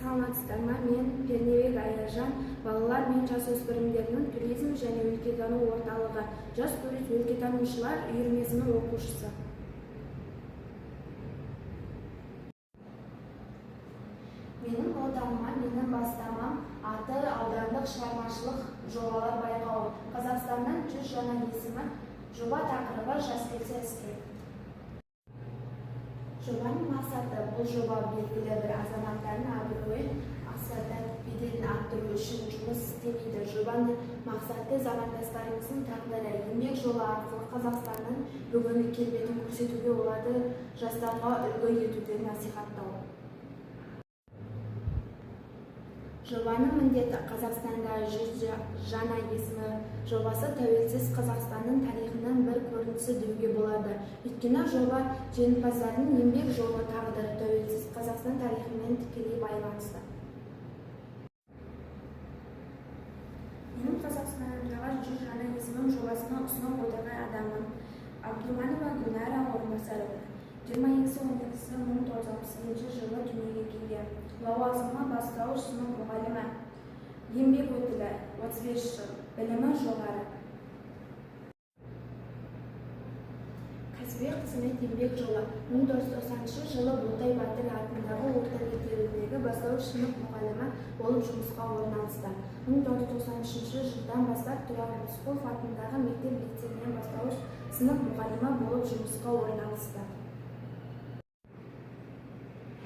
Саламатсыздарма, мен Пернебек Аяжан, балалар мен жасөспірімдердің туризм және өлкетану орталығы жас турист өлкетанушылар үйірмесінің оқушысы. Менің отаныма, менің бастамам аты аудандық шығармашылық жобалар байқауы. Қазақстанның 100 жаңа есімі. Жоба тақырыбы жас келсе іске. Жобаның мақсаты бұл жоба белгілі бір азаматтардың абыройын, аса-беделін арттыру үшін жұмыс істемейді. Жобаның мақсаты замандастарымыздың тағдыры, еңбек жолы арқылы Қазақстанның бүгінгі келбетін көрсетуге, оларды жастарға үлгі етуге насихаттау. Жобаның міндеті Қазақстанда 100 жаңа есімі жобасы тәуелсіз Қазақстанның тарихының бір көрінісі деуге болады. Өйткені жоба жеңімпаздардың еңбек жолы, тағдыры тәуелсіз Қазақстан тарихымен тікелей байланысты. Менің Қазақстандағы 100 жаңа есімі жобасына ұсынып отырған адамым Абдуманова Гүлнара Орынбасарова. 22-1968 жылы дүниеге келген. Лауазымы бастауыш сынып мұғалімі. Еңбек өтілі 35 жыл. Білімі жоғары. Кәсіби қызмет еңбек жолы 1990 жылы Ботай Батыр атындағы орта мектебіндегі бастауыш сынып мұғалімі болып жұмысқа орналасты. 1993 жылдан бастап Тұрар Рысқұлов атындағы мектеп-лицейінен бастауыш сынып мұғалімі болып жұмысқа орналасты.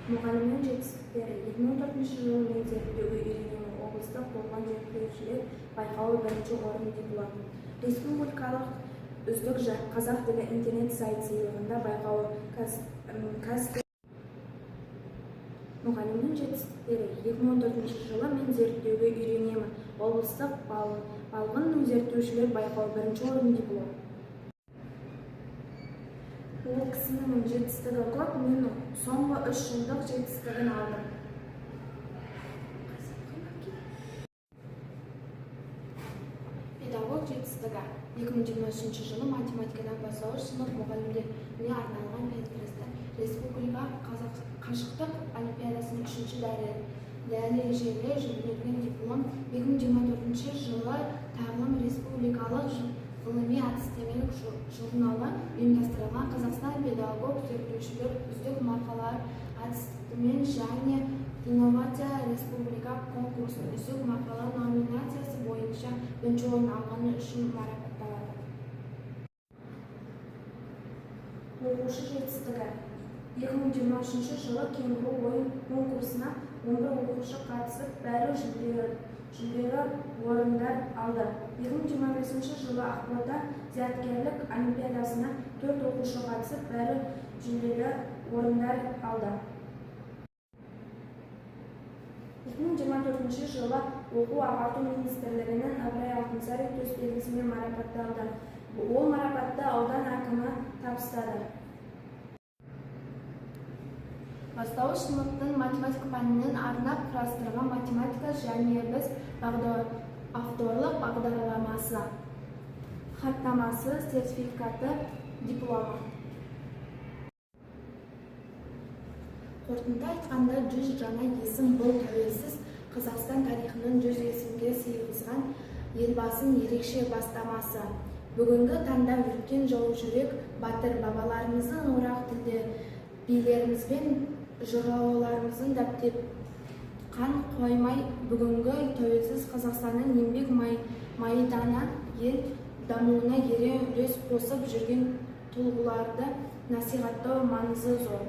Мұғалімнің жетістіктері 2004 жылы мен зерттеуге үйренемін облыстық болған зерттеушілер байқауы бірінші орын диплом. Республикалық үздік қазақ тілі интернет сайт сыйлығында байқауы Мұғалімнің жетістіктері 2014 жылы мен зерттеуге үйренемін облыстық балғын зерттеушілер байқауы бірінші орын диплом. Ол кісінің жетістігі көп, мен соңғы 3 жылдық жетістігін алдым. Педагог жетістігі 2023 жылы математикадан бастауыш сынып мұғалімдеріне арналған республика қашықтық олимпиадасының 3-ші дәрежелі жүлделеген диплом. 2024 жылы тағылым республикалық ғылыми-әдістемелік журналы ұйымдастырылған Қазақстан педагог зерттеушілер үздік мақала әдістемелік және инновация республика конкурсының үздік мақала номинациясы бойынша бірінші орын алғаны үшін марапатталады. Оқушы жетістігі 2023 жылы кенгуру ойын конкурсына 11 оқушы қатысып, бәрі жүлделі орындар алды. 2025 жылы Ақбота зияткерлік олимпиадасына 4 оқушы қатысып, бәрі жүлделі орындар алды. 2024 жылы оқу-ағарту министрлігінің Ыбырай Алтынсарин төсбелгісімен марапатталды. Ол марапатты аудан әкімі табыстады. Бастауыш сыныптың математика пәнінен арнап құрастырған математика және біз авторлық бағдарламасы, хаттамасы, сертификаты, дипломы. Қорытынды айтқанда 100 жаңа есім бұл тәуелсіз Қазақстан тарихының 100 есімге сыйғызған елбасының ерекше бастамасы. Бүгінгі таңда өткен жау жүрек батыр бабаларымыздың орақ тілде билерімізбен жырауларымыздың дәптеп қан қоймай бүгінгі тәуелсіз Қазақстанның еңбек майданы ел дамуына ерен үлес қосып жүрген тұлғаларды насихаттау маңызы зор.